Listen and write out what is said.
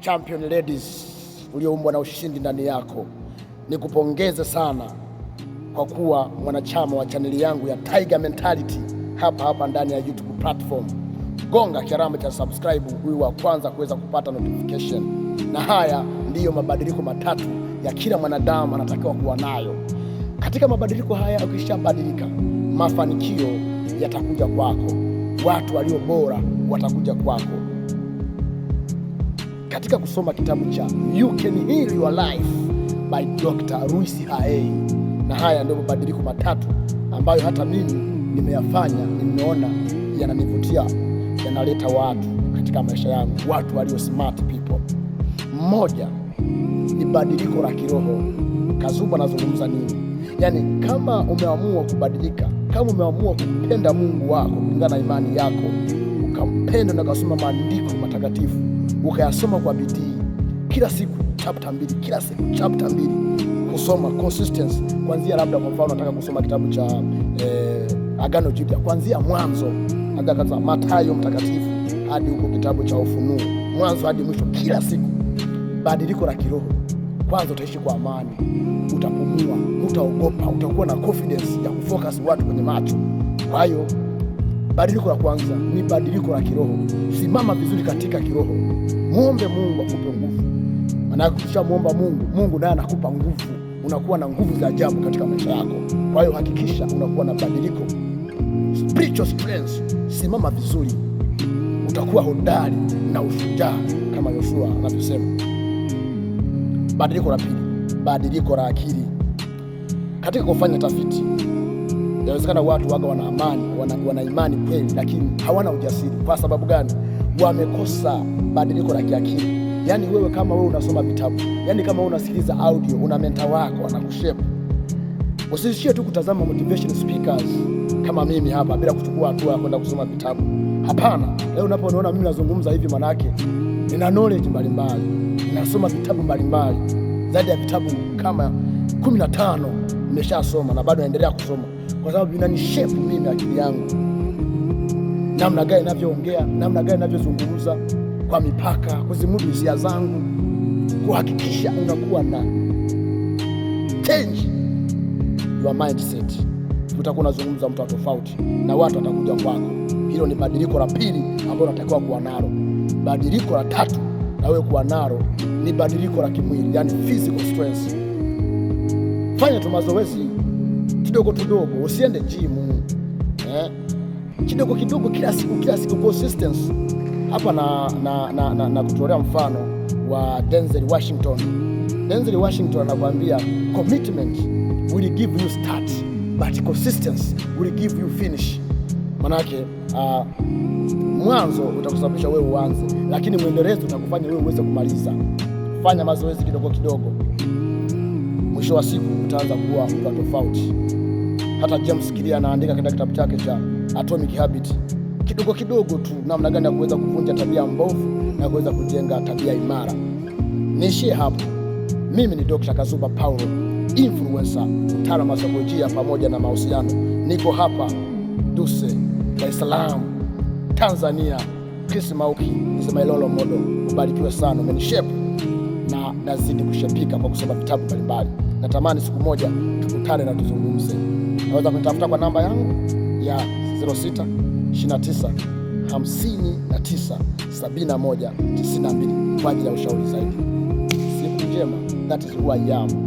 Champion ladies ulioumbwa na ushindi ndani yako, nikupongeze sana kwa kuwa mwanachama wa chaneli yangu ya Tiger Mentality hapa ndani ya YouTube platform. Gonga kialama cha subscribe huyu wa kwanza kuweza kupata notification. Na haya ndiyo mabadiliko matatu ya kila mwanadamu anatakiwa kuwa nayo. Katika mabadiliko haya, ukishabadilika, mafanikio yatakuja kwako, watu walio bora watakuja kwako. Katika kusoma kitabu cha You Can Heal Your Life by Dr. Luis Hay, na haya ndio mabadiliko matatu ambayo hata mimi nimeyafanya, nimeona yananivutia, yanaleta watu katika maisha yangu, watu walio smart people. Mmoja ni badiliko la kiroho. Kazuba anazungumza nini? Yaani, kama umeamua kubadilika, kama umeamua kumpenda Mungu wako kulingana na imani yako, ukampenda na kusoma maandiko matakatifu, ukayasoma kwa bidii kila siku chapter 2, kila siku chapter 2, kusoma consistency, kuanzia labda kwa mfano nataka kusoma kitabu cha Agano Jipya kuanzia mwanzo hadi Mathayo mtakatifu hadi huko kitabu cha Ufunuo, mwanzo hadi mwisho, kila siku. Badiliko la kiroho. Kwanza utaishi kwa amani, utapumua, utaogopa, utakuwa na confidence ya kufocus watu kwenye macho. Kwa hiyo badiliko la kwanza ni badiliko la kiroho. Simama vizuri katika kiroho, muombe Mungu akupe nguvu. Maana ukishamuomba Mungu, Mungu naye anakupa nguvu, unakuwa na nguvu za ajabu katika maisha yako. Kwa hiyo hakikisha unakuwa na badiliko, spiritual strength. Simama vizuri, utakuwa hodari na ushujaa kama Yoshua anavyosema. Badiliko la pili, badiliko la akili. Katika kufanya tafiti, inawezekana watu waga wana amani, wana imani kweli, lakini hawana ujasiri. Kwa sababu gani? Wamekosa badiliko la kiakili. Yaani wewe kama wewe unasoma vitabu, yaani kama wewe unasikiliza audio, una mentor wako anakushape. Usishie tu kutazama motivation speakers kama mimi hapa bila kuchukua hatua ya kwenda kusoma vitabu. Hapana, leo unaponiona mimi nazungumza hivi, maana yake nina knowledge mbalimbali, ninasoma vitabu mbalimbali, zaidi ya vitabu kama 15 nimeshasoma na bado naendelea kusoma, kwa sababu vinanishape mimi akili yangu, namna gani ninavyoongea, namna gani ninavyozungumza kwa mipaka, kuzimudu hisia zangu, kuhakikisha unakuwa na change your mindset. Utakuwa unazungumza mtu tofauti na watu watakuja kwako. Hilo ni badiliko la pili ambalo unatakiwa kuwa nalo. Badiliko la tatu na wewe kuwa nalo ni badiliko la kimwili, yani physical strength. Fanya tu mazoezi kidogo kidogo, usiende gym kidogo kidogo, kila siku consistency. Hapa na kutolea mfano wa Denzel Washington. Denzel Washington anakuambia commitment will give you start, but consistency will give you finish. Manake mwanzo utakusababisha wewe uanze, lakini mwendelezo utakufanya wewe uweze kumaliza. Fanya mazoezi kidogo kidogo, mwisho wa siku utaanza kuwa mtu tofauti. Hata James Clear anaandika katika kitabu chake cha Atomic Habit, kidogo kidogo tu, namna gani ya kuweza kuvunja tabia mbovu na kuweza kujenga tabia imara. Niishie hapo. Mimi ni Dr. Kazuba Paulo, influencer, mtaalamu wa saikolojia pamoja na mahusiano. Niko hapa Duse, Dar es Salaam, Tanzania. Chris Mauki is my role model. Ubarikiwe sana, umenishape na nazidi kushapika kwa kusoma vitabu mbalimbali. Natamani siku moja tukutane na tuzungumze. Naweza kunitafuta kwa namba yangu ya 0629597192 kwa ajili ya ushauri zaidi. Siku njema. That is who I am.